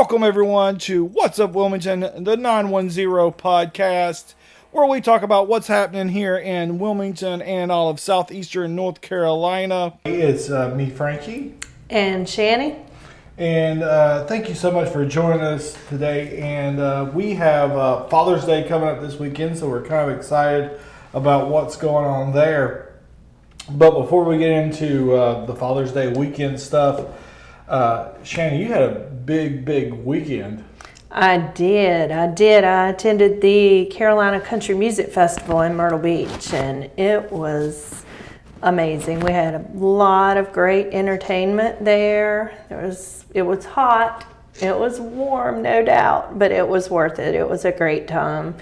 Welcome, everyone, to What's Up Wilmington, the 910 podcast, where we talk about what's happening here in Wilmington and all of Southeastern North Carolina. It's me, Frankie. And Shanny. And thank you so much for joining us today. And we have Father's Day coming up this weekend, so we're kind of excited about what's going on there. But before we get into the Father's Day weekend stuff, Shanny, you had a big weekend. I did. I attended the Carolina Country Music Festival in Myrtle Beach, and it was amazing. We had a lot of great entertainment there. It was hot. It was warm, no doubt, but it was worth it. It was a great time.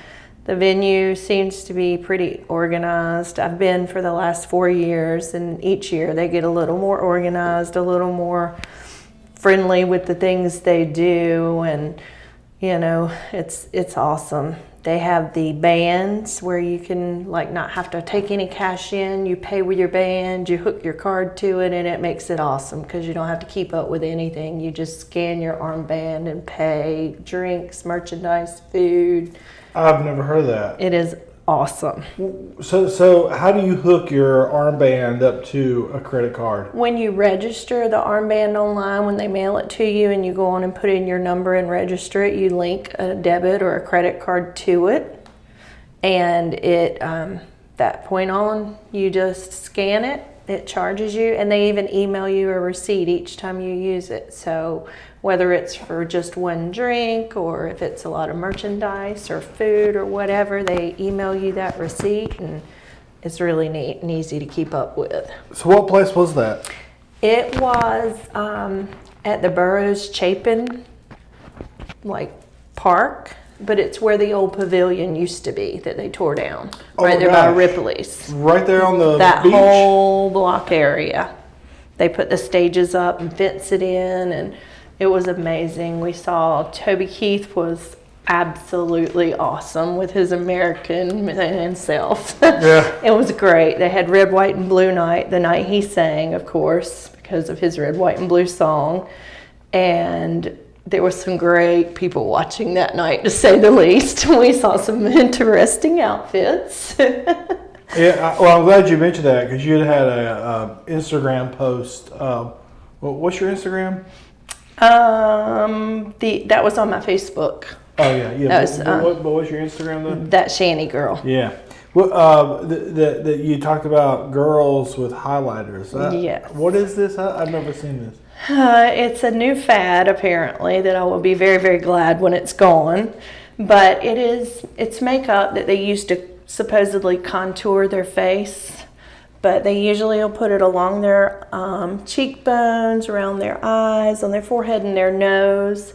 The venue seems to be pretty organized. I've been for the last 4 years, and each year they get a little more organized, a little more friendly with the things they do, and you know, it's awesome. They have the bands where you can not have to take any cash in. You pay with your band, you hook your card to it, and it makes it awesome because you don't have to keep up with anything. You just scan your armband and pay. Drinks, merchandise, food. I've never heard of that. It is awesome. So how do you hook your armband up to a credit card? When you register the armband online, when they mail it to you and you go on and put in your number and register it, you link a debit or a credit card to it. And that point on, you just scan it, it charges you, and they even email you a receipt each time you use it. So whether it's for just one drink or if it's a lot of merchandise or food or whatever, they email you that receipt, and it's really neat and easy to keep up with. So what place was that? It was at the Burgaw's Chapin park, but it's where the old pavilion used to be that they tore down. Right there by Ripley's. Right there on the that beach? Whole block area. They put the stages up and fenced it in, and it was amazing. We saw Toby Keith was absolutely awesome with his American self. Yeah. It was great. They had Red, White, and Blue night, the night he sang, of course, because of his Red, White, and Blue song. And there were some great people watching that night, to say the least. We saw some interesting outfits. Yeah, well, I'm glad you mentioned that because you had a Instagram post. What's your Instagram? That was on my Facebook. Oh yeah. What was your Instagram though? That Shanny girl. Yeah. Well, that you talked about girls with highlighters. Yes. What is this? I've never seen this. It's a new fad apparently that I will be very, very glad when it's gone. But it's makeup that they used to supposedly contour their face. But they usually will put it along their cheekbones, around their eyes, on their forehead and their nose.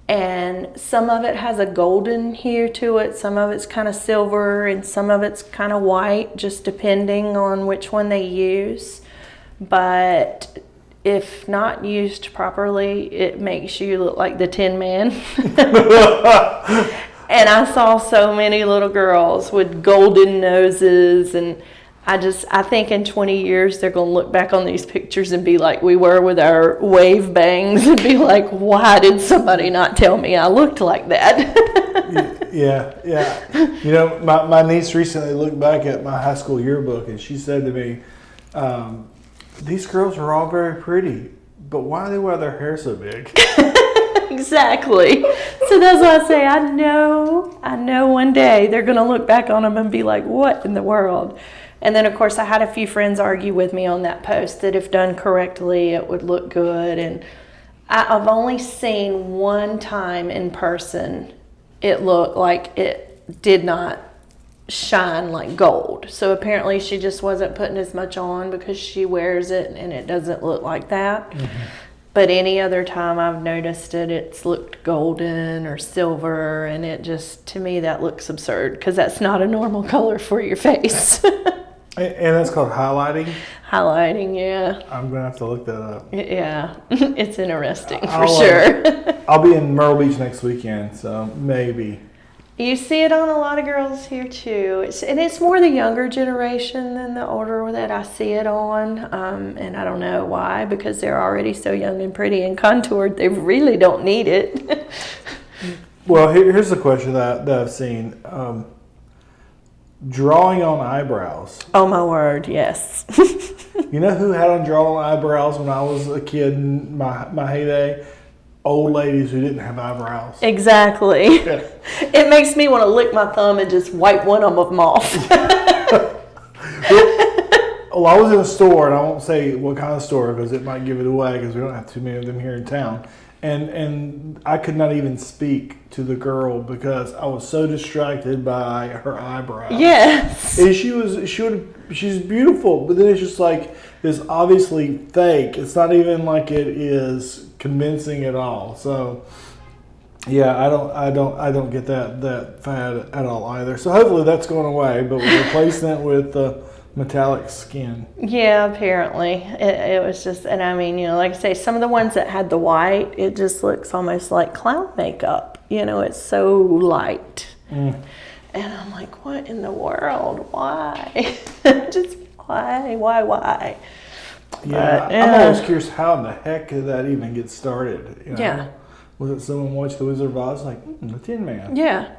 And some of it has a golden hue to it. Some of it's kind of silver and some of it's kind of white, just depending on which one they use. But if not used properly, it makes you look like the Tin Man. And I saw so many little girls with golden noses, and I think in 20 years they're going to look back on these pictures and be like we were with our wave bangs and be like, why did somebody not tell me I looked like that? Yeah. You know, my niece recently looked back at my high school yearbook and she said to me, these girls are all very pretty, but why do they wear their hair so big? Exactly. So that's why I say I know one day they're going to look back on them and be like, what in the world? And then, of course, I had a few friends argue with me on that post that if done correctly, it would look good. And I've only seen one time in person it looked like it did not shine like gold. So apparently she just wasn't putting as much on because she wears it and it doesn't look like that. Mm-hmm. But any other time I've noticed it's looked golden or silver, and it just, to me, that looks absurd because that's not a normal color for your face. And that's called highlighting? Highlighting, yeah. I'm going to have to look that up. Yeah, it's interesting for sure. I'll be in Myrtle Beach next weekend, so maybe. You see it on a lot of girls here too. It's more the younger generation than the older that I see it on. And I don't know why, because they're already so young and pretty and contoured. They really don't need it. Well, here's the question that I've seen. Drawing on eyebrows. Oh my word, yes. You know who had on drawing eyebrows when I was a kid in my heyday? Old ladies who didn't have eyebrows. Exactly. Yeah. It makes me want to lick my thumb and just wipe one of them off. Well, I was in a store, and I won't say what kind of store because it might give it away because we don't have too many of them here in town. And I could not even speak to the girl because I was so distracted by her eyebrows. Yes. And she's beautiful, but then it's just like this obviously fake. It's not even like it is convincing at all. So yeah, I don't get that fad at all either. So hopefully that's going away, but we're replacing it with metallic skin. Yeah, apparently. It was just, and I mean, like I say, some of the ones that had the white, it just looks almost like clown makeup. It's so light. And I'm like, what in the world? Why? Just why? Yeah, I'm always curious how in the heck did that even get started? Yeah. Was it someone watched The Wizard of Oz like, the Tin Man? Yeah.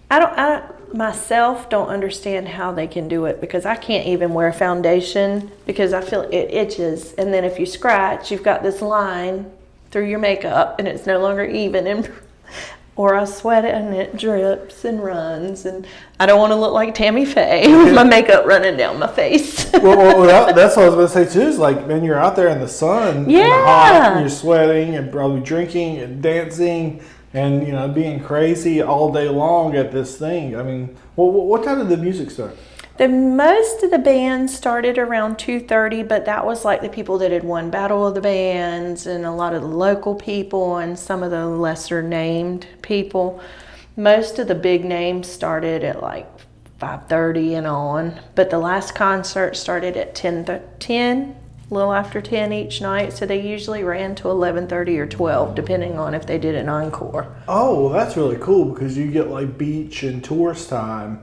I myself don't understand how they can do it because I can't even wear foundation because I feel it itches. And then if you scratch, you've got this line through your makeup and it's no longer even. Or I sweat it and it drips and runs. And I don't want to look like Tammy Faye with my makeup running down my face. well, that's what I was going to say too. Is like, man, you're out there in the sun, in the hot, and you're sweating and probably drinking and dancing. And, being crazy all day long at this thing. I mean, what time did the music start? Most of the bands started around 2:30, but that was like the people that had won Battle of the Bands and a lot of the local people and some of the lesser named people. Most of the big names started at like 5:30 and on, but the last concert started at 10, a little after 10 each night, so they usually ran to 11:30 or 12, depending on if they did an encore. Oh, well, that's really cool because you get like beach and tourist time.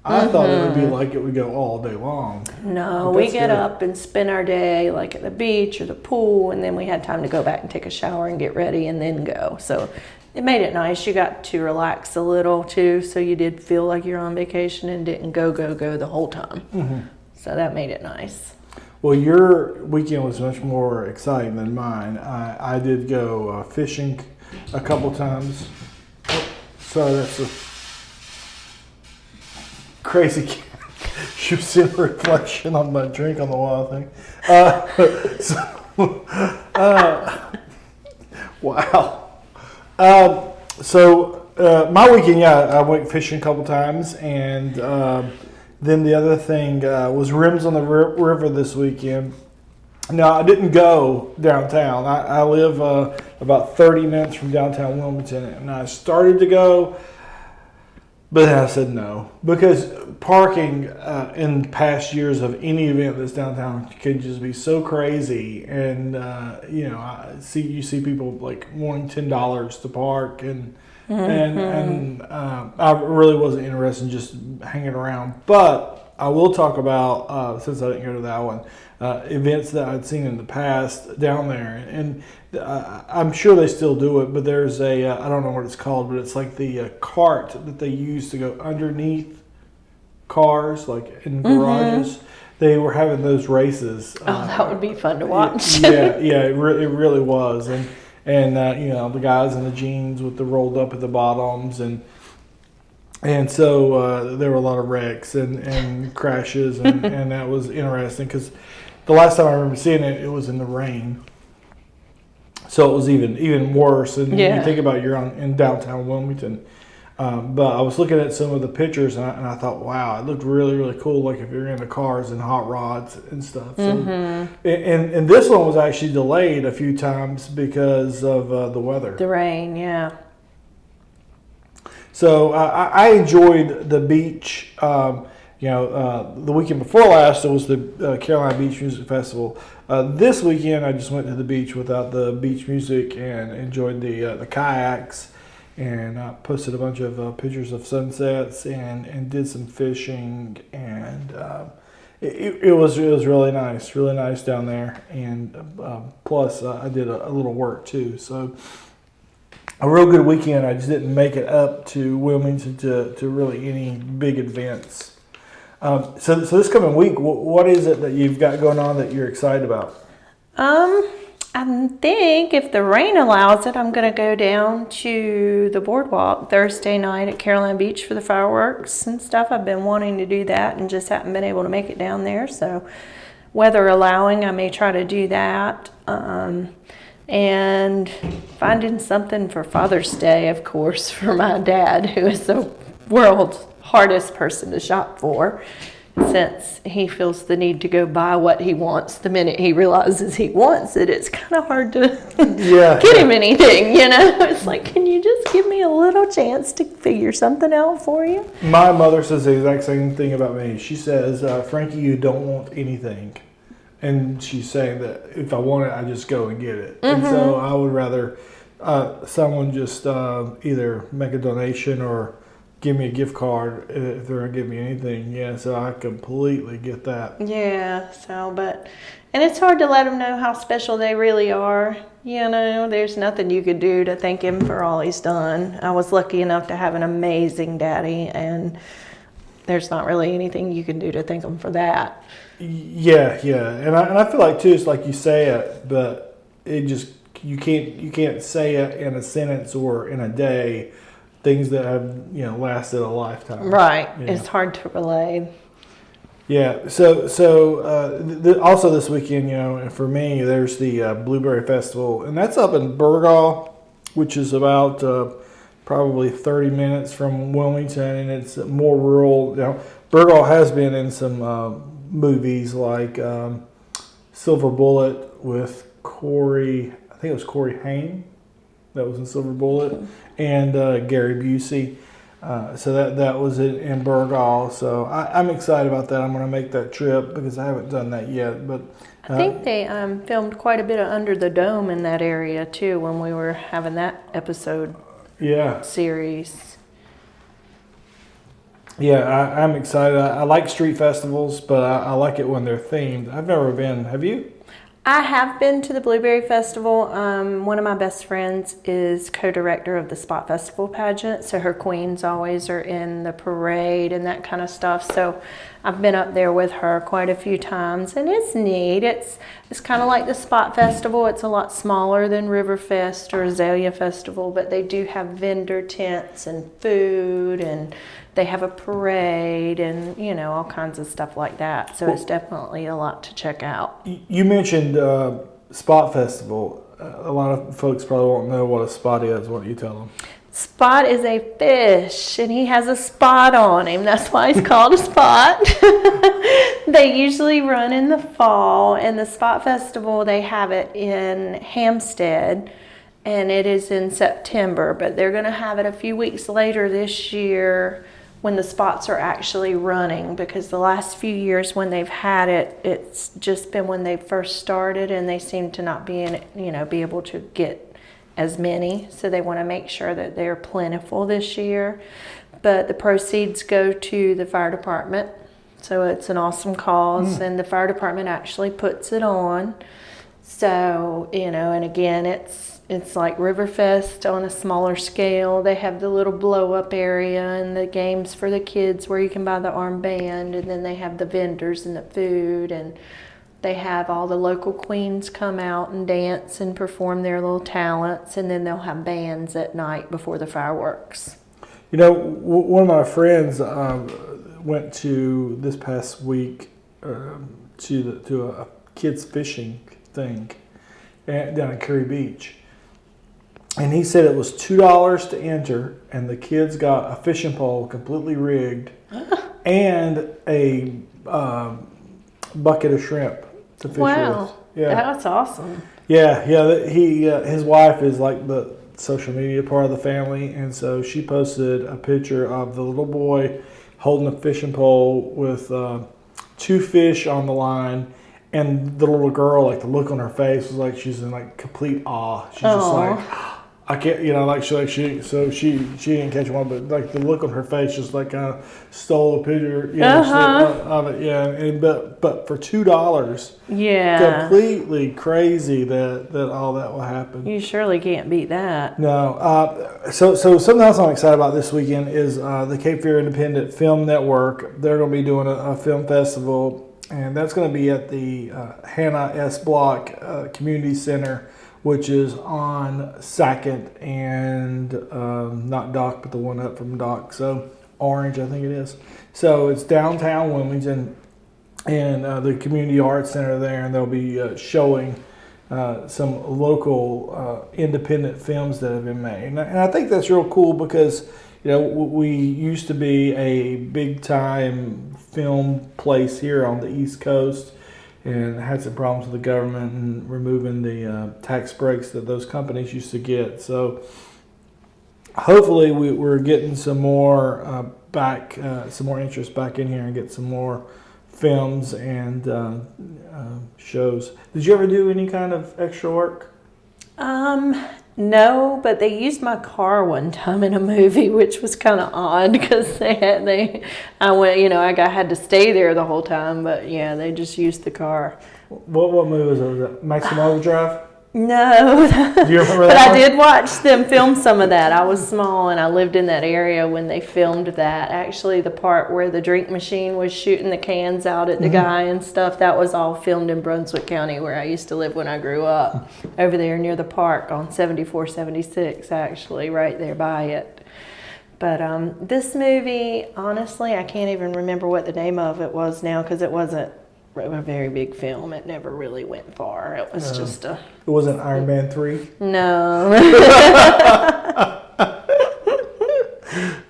I thought it would be like it would go all day long. No, we get up and spend our day like at the beach or the pool, and then we had time to go back and take a shower and get ready and then go. So it made it nice. You got to relax a little too, so you did feel like you're on vacation and didn't go the whole time. So that made it nice. Well, your weekend was much more exciting than mine. I did go fishing a couple times. Oh, sorry, that's a crazy cat. She was in reflection on my drink on the wall, I think. Wow. My weekend, I went fishing a couple times, and then the other thing was rims on the river this weekend. Now, I didn't go downtown. I live about 30 minutes from downtown Wilmington, and I started to go, but then I said no. Because parking in past years of any event that's downtown can just be so crazy. And, you see people like wanting $10 to park, and I really wasn't interested in just hanging around. But I will talk about, since I didn't go to that one, events that I'd seen in the past down there. And I'm sure they still do it, but there's I don't know what it's called, but it's like the cart that they use to go underneath cars, like in garages. They were having those races. That would be fun to watch. It really was. And the guys in the jeans with the rolled up at the bottoms, and so there were a lot of wrecks and crashes, and that was interesting because the last time I remember seeing it, it was in the rain. So it was even worse. And you think about you're in downtown Wilmington. But I was looking at some of the pictures, and I thought, wow, it looked really, really cool, like if you're in the cars and hot rods and stuff. So, and this one was actually delayed a few times because of the weather. The rain, yeah. So I enjoyed the beach. The weekend before last, it was the Carolina Beach Music Festival. This weekend, I just went to the beach without the beach music and enjoyed the kayaks and posted a bunch of pictures of sunsets and did some fishing, and it was really nice down there. And plus I did a little work too, so a real good weekend. I just didn't make it up to Wilmington to really any big events. So this coming week, what is it that you've got going on that you're excited about? I think if the rain allows it, I'm going to go down to the boardwalk Thursday night at Carolina Beach for the fireworks and stuff. I've been wanting to do that and just haven't been able to make it down there. So weather allowing, I may try to do that. And finding something for Father's Day, of course, for my dad, who is the world's hardest person to shop for, since he feels the need to go buy what he wants the minute he realizes he wants it. It's kind of hard to get him anything, you know. It's like, can you just give me a little chance to figure something out for you? My mother says the exact same thing about me. She says, Frankie, you don't want anything. And she's saying that if I want it, I just go and get it. And so I would rather someone just either make a donation or give me a gift card if they're going to give me anything. Yeah, so I completely get that. Yeah, and it's hard to let them know how special they really are. You know, there's nothing you could do to thank him for all he's done. I was lucky enough to have an amazing daddy, and there's not really anything you can do to thank him for that. Yeah, and I feel like too, it's like you say it, but it just you can't say it in a sentence or in a day. Things that have lasted a lifetime. Right, Yeah. It's hard to relay. Yeah. So also this weekend, for me, there's the Blueberry Festival, and that's up in Burgaw, which is about probably 30 minutes from Wilmington, and it's more rural. Burgaw has been in some movies like Silver Bullet with Corey. I think it was Corey Haim that was in Silver Bullet, and Gary Busey. So that was it in Burgaw. So I'm excited about that. I'm going to make that trip because I haven't done that yet. But I think they filmed quite a bit of Under the Dome in that area too when we were having that episode series. Yeah, I'm excited. I like street festivals, but I like it when they're themed. I've never been. Have you? I have been to the Blueberry Festival. One of my best friends is co-director of the Spot Festival pageant, so her queens always are in the parade and that kind of stuff. So I've been up there with her quite a few times, and it's neat. It's kind of like the Spot Festival. It's a lot smaller than Riverfest or Azalea Festival, but they do have vendor tents and food, and they have a parade and, all kinds of stuff like that. So it's definitely a lot to check out. You mentioned Spot Festival. A lot of folks probably won't know what a spot is. Why don't you tell them? Spot is a fish, and he has a spot on him. That's why he's called a spot. They usually run in the fall, and the Spot Festival, they have it in Hampstead, and it is in September, but they're going to have it a few weeks later this year when the spots are actually running, because the last few years when they've had it, it's just been when they first started, and they seem to not be be able to get as many, so they want to make sure that they're plentiful this year. But the proceeds go to the fire department, so it's an awesome cause, and the fire department actually puts it on. So and again, it's like Riverfest on a smaller scale. They have the little blow-up area and the games for the kids where you can buy the armband, and then they have the vendors and the food, and they have all the local queens come out and dance and perform their little talents, and then they'll have bands at night before the fireworks. One of my friends went to this past week to a kids fishing thing down at Curry Beach. And he said it was $2 to enter, and the kids got a fishing pole completely rigged and a bucket of shrimp to fish with. Yeah, that's awesome. Yeah. His wife is like the social media part of the family, and so she posted a picture of the little boy holding a fishing pole with 2 fish on the line. And the little girl, like the look on her face was like she's in like complete awe. She's just like, I can't, like she didn't catch one, but like the look on her face just like kind of stole a picture, of it, yeah. And but for $2, Yeah. completely crazy that all that will happen. You surely can't beat that. No. So something else I'm excited about this weekend is the Cape Fear Independent Film Network. They're going to be doing a film festival, and that's going to be at the Hannah S. Block Community Center, which is on 2nd and not Dock, but the one up from Dock. So Orange, I think it is. So it's downtown Wilmington, and the Community Arts Center there, and they'll be showing some local independent films that have been made. And I think that's real cool because, we used to be a big time film place here on the East Coast, and had some problems with the government and removing the tax breaks that those companies used to get. So hopefully we're getting some more some more interest back in here and get some more films and shows. Did you ever do any kind of extra work? No, but they used my car one time in a movie, which was kind of odd because I had to stay there the whole time, but yeah, they just used the car. What movie was it? Was it Maximum Overdrive? No. Do you remember that? But I did watch them film some of that. I was small and I lived in that area when they filmed that. Actually, the part where the drink machine was shooting the cans out at the guy and stuff, that was all filmed in Brunswick County, where I used to live when I grew up. Over there near the park on 7476, actually, right there by it. But this movie, honestly, I can't even remember what the name of it was now because it wasn't a very big film. It never really went far. It was just a... It wasn't Iron Man 3? No.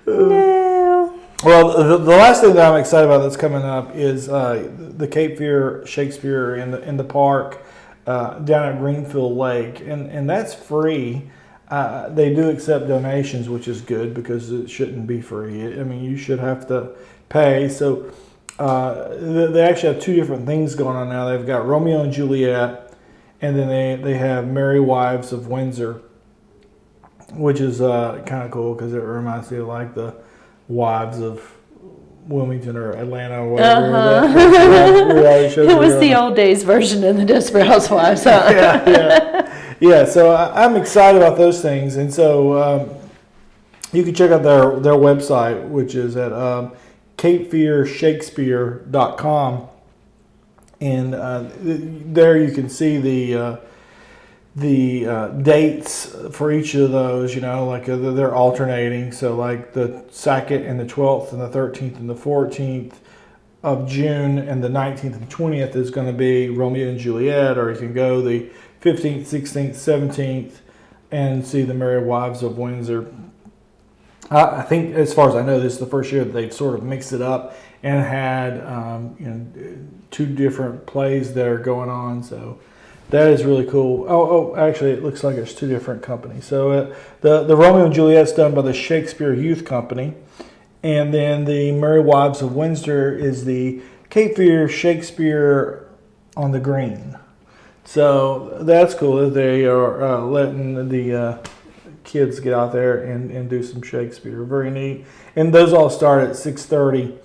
No. Well, the last thing that I'm excited about that's coming up is the Cape Fear Shakespeare in the park down at Greenfield Lake, and that's free. They do accept donations, which is good because it shouldn't be free. I mean, you should have to pay. So they actually have two different things going on now. They've got Romeo and Juliet, and then they have Merry Wives of Windsor, which is kind of cool because it reminds me of like the Wives of Wilmington or Atlanta or whatever. It was the old days version of the Desperate Housewives. Huh? Yeah. So I'm excited about those things, and so you can check out their website, which is at CapeFearShakespeare.com, and there you can see the dates for each of those. Like they're alternating. So like the 2nd and the 12th and the 13th and the 14th of June, and the 19th and 20th is going to be Romeo and Juliet, or you can go the 15th, 16th, 17th and see the Merry Wives of Windsor. I think, as far as I know, this is the first year that they've sort of mixed it up and had two different plays that are going on. So that is really cool. Oh, actually, it looks like it's two different companies. So the Romeo and Juliet's done by the Shakespeare Youth Company, and then the Merry Wives of Windsor is the Cape Fear Shakespeare on the Green. So that's cool that they are letting the kids get out there and do some Shakespeare. Very neat. And those all start at 6:30,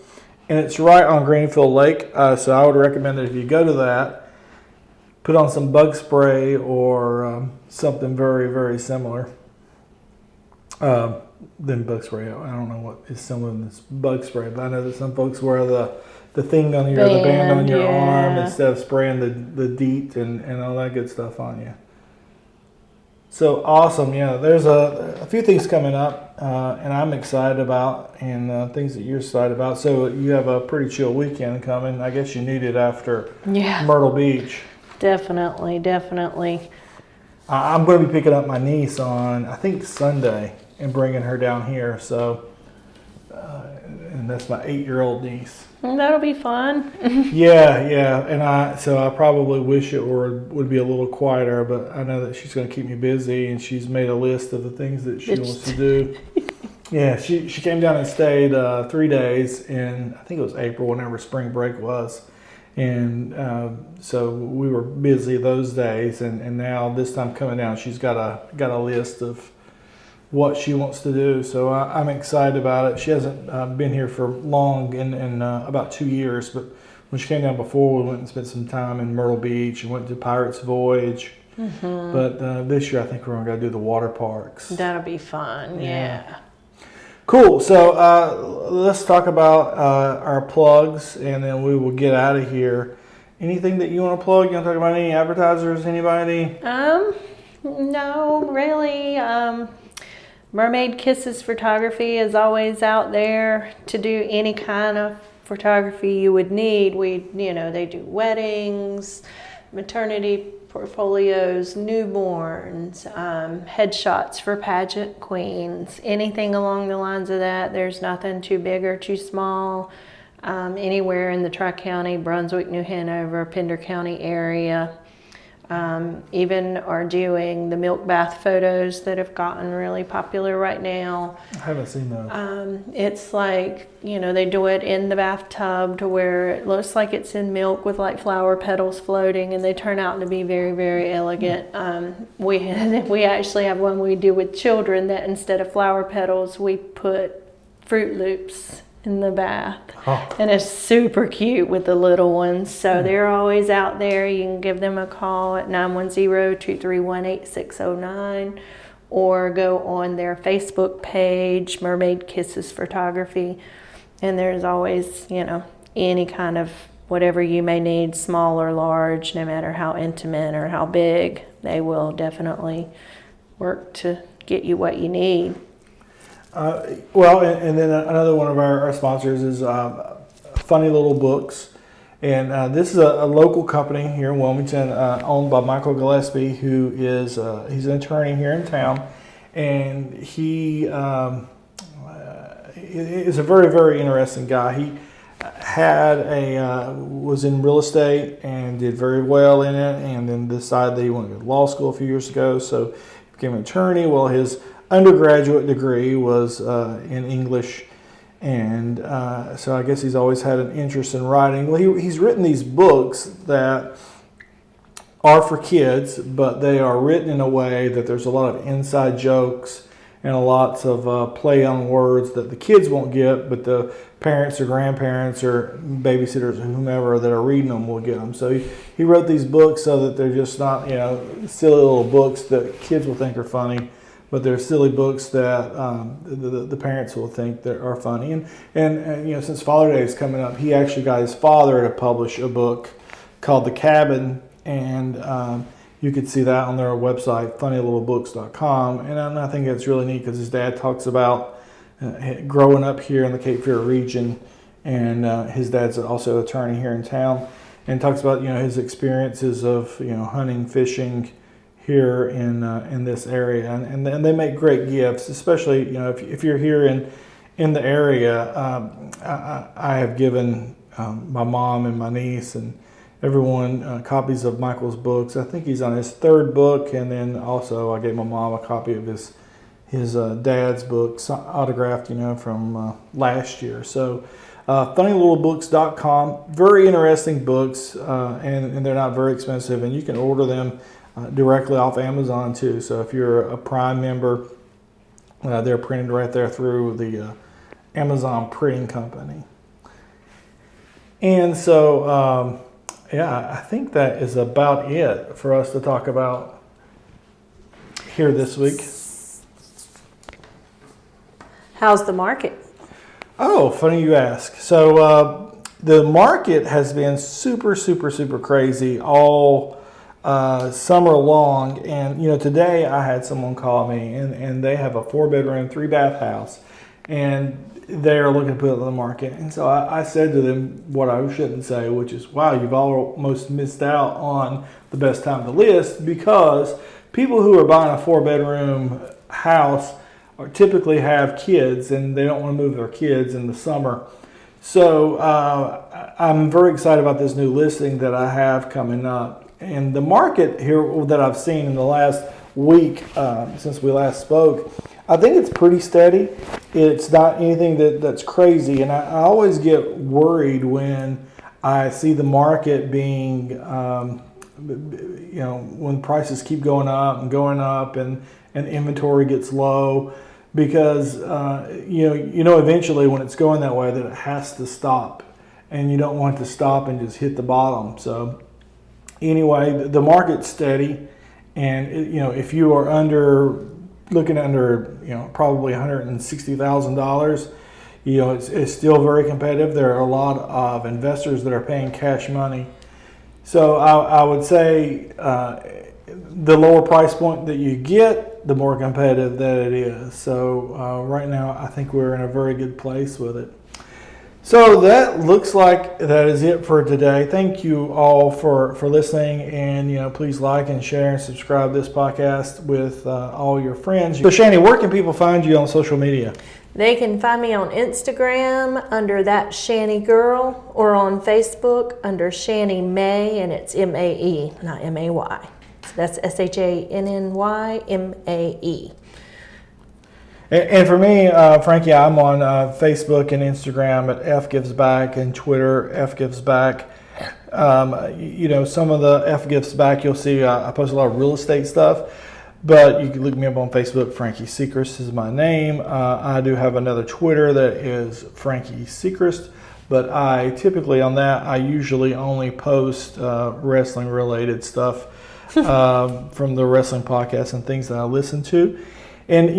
and it's right on Greenfield Lake. So I would recommend that if you go to that, put on some bug spray or something very, very similar. Than bug spray. I don't know what is similar than this bug spray, but I know that some folks wear the thing on your the band on your arm instead of spraying the DEET and all that good stuff on you. So awesome. Yeah, there's a few things coming up, and I'm excited about, and things that you're excited about. So you have a pretty chill weekend coming. I guess you need it after Myrtle Beach. Definitely. I'm going to be picking up my niece on, I think, Sunday and bringing her down here. So, and that's my 8-year-old niece. That'll be fun. Yeah, and I probably wish it would be a little quieter, but I know that she's going to keep me busy, and she's made a list of the things that she wants to do. Yeah, she came down and stayed 3 days in, I think it was April, whenever spring break was, and so we were busy those days, and now this time coming down, she's got a list of what she wants to do. So I'm excited about it. She hasn't been here for long, in about 2 years, but when she came down before, we went and spent some time in Myrtle Beach and went to Pirate's Voyage. But this year I think we're going to go do the water parks. That'll be fun. Yeah. Cool. So let's talk about our plugs, and then we will get out of here. Anything that you want to plug? You want to talk about any advertisers? Anybody? No, really. Mermaid Kisses Photography is always out there to do any kind of photography you would need. They do weddings, maternity portfolios, newborns, headshots for pageant queens, anything along the lines of that. There's nothing too big or too small. Anywhere in the Tri-County, Brunswick, New Hanover, Pender County area. Even are doing the milk bath photos that have gotten really popular right now. I haven't seen those. It's like, they do it in the bathtub to where it looks like it's in milk with like flower petals floating, and they turn out to be very, very elegant. We actually have one we do with children that instead of flower petals, we put Fruit Loops in the bath. And it's super cute with the little ones. So they're always out there. You can give them a call at 910-231-8609 or go on their Facebook page, Mermaid Kisses Photography. And there's always, any kind of whatever you may need, small or large, no matter how intimate or how big, they will definitely work to get you what you need. And then another one of our sponsors is Funny Little Books. And this is a local company here in Wilmington owned by Michael Gillespie, who is he's an attorney here in town. And he is a very, very interesting guy. He was in real estate and did very well in it, and then decided that he wanted to go to law school a few years ago. So he became an attorney. Well, his undergraduate degree was in English, and so I guess he's always had an interest in writing. Well, he's written these books that are for kids, but they are written in a way that there's a lot of inside jokes and lots of play on words that the kids won't get, but the parents or grandparents or babysitters or whomever that are reading them will get them. So he wrote these books so that they're just not, silly little books that kids will think are funny, but they're silly books that the parents will think that are funny. And since Father's Day is coming up, he actually got his father to publish a book called The Cabin, and you could see that on their website, funnylittlebooks.com. And I think it's really neat because his dad talks about growing up here in the Cape Fear region, and his dad's also an attorney here in town, and talks about his experiences of hunting, fishing here in this area, and they make great gifts, especially if you're here in the area. I have given my mom and my niece and everyone copies of Michael's books. I think he's on his third book, and then also I gave my mom a copy of his dad's books autographed from last year. So funnylittlebooks.com, very interesting books, and they're not very expensive, and you can order them directly off Amazon too. So if you're a Prime member, they're printed right there through the Amazon printing company. And so, I think that is about it for us to talk about here this week. How's the market? Oh, funny you ask. So the market has been super, super, super crazy all summer long, and today I had someone call me, and they have a 4-bedroom, 3-bath house, and they're looking to put it on the market. And so I said to them what I shouldn't say, which is, wow, you've almost missed out on the best time to list, because people who are buying a 4-bedroom house typically have kids, and they don't want to move their kids in the summer. So I'm very excited about this new listing that I have coming up. And the market here that I've seen in the last week since we last spoke, I think it's pretty steady. It's not anything that's crazy. And I always get worried when I see the market being when prices keep going up and inventory gets low, because eventually when it's going that way that it has to stop, and you don't want it to stop and just hit the bottom. So anyway, the market's steady, and if you are looking under probably $160,000, it's still very competitive. There are a lot of investors that are paying cash money. So I would say the lower price point that you get, the more competitive that it is. So right now, I think we're in a very good place with it. So that looks like that is it for today. Thank you all for listening, and please like and share and subscribe this podcast with all your friends. So Shanny, where can people find you on social media? They can find me on Instagram under That Shanny Girl, or on Facebook under Shanny Mae, and it's M-A-E, not M-A-Y. So that's SHANNYMAE. And for me, Frankie, I'm on Facebook and Instagram at FGivesBack, and Twitter, FGivesBack. Some of the FGivesBack, you'll see I post a lot of real estate stuff. But you can look me up on Facebook. Frankie Sechrist is my name. I do have another Twitter that is Frankie Sechrist, but I typically on that I usually only post wrestling related stuff from the wrestling podcasts and things that I listen to. And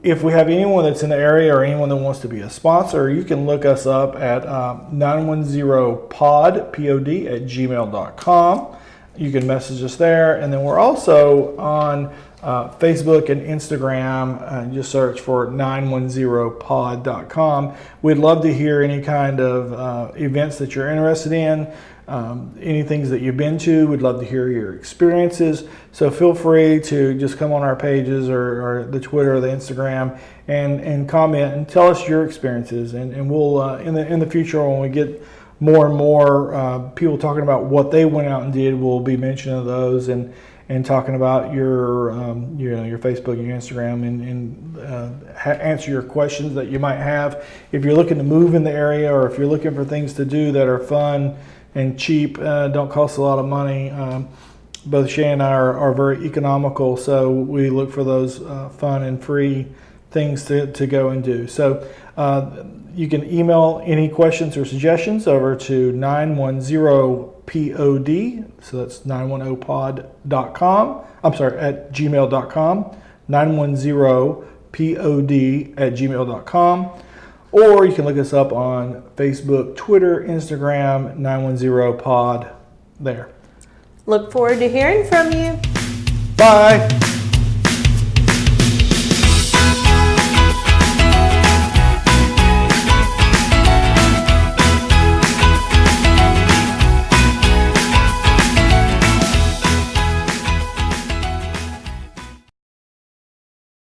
if we have anyone that's in the area or anyone that wants to be a sponsor, you can look us up at 910pod pod@gmail.com. You can message us there, and then we're also on Facebook and Instagram. Just search for 910pod.com. We'd love to hear any kind of events that you're interested in, any things that you've been to. We'd love to hear your experiences. So feel free to just come on our pages or the Twitter or the Instagram and comment and tell us your experiences. And we'll in the future, when we get more and more people talking about what they went out and did, we'll be mentioning those and talking about your Facebook and your Instagram and answer your questions that you might have. If you're looking to move in the area, or if you're looking for things to do that are fun and cheap, don't cost a lot of money, both Shay and I are very economical, so we look for those fun and free things to go and do. So you can email any questions or suggestions over to 910pod, so that's 910pod.com. I'm sorry, at gmail.com, 910pod@gmail.com. Or you can look us up on Facebook, Twitter, Instagram, 910pod there. Look forward to hearing from you. Bye.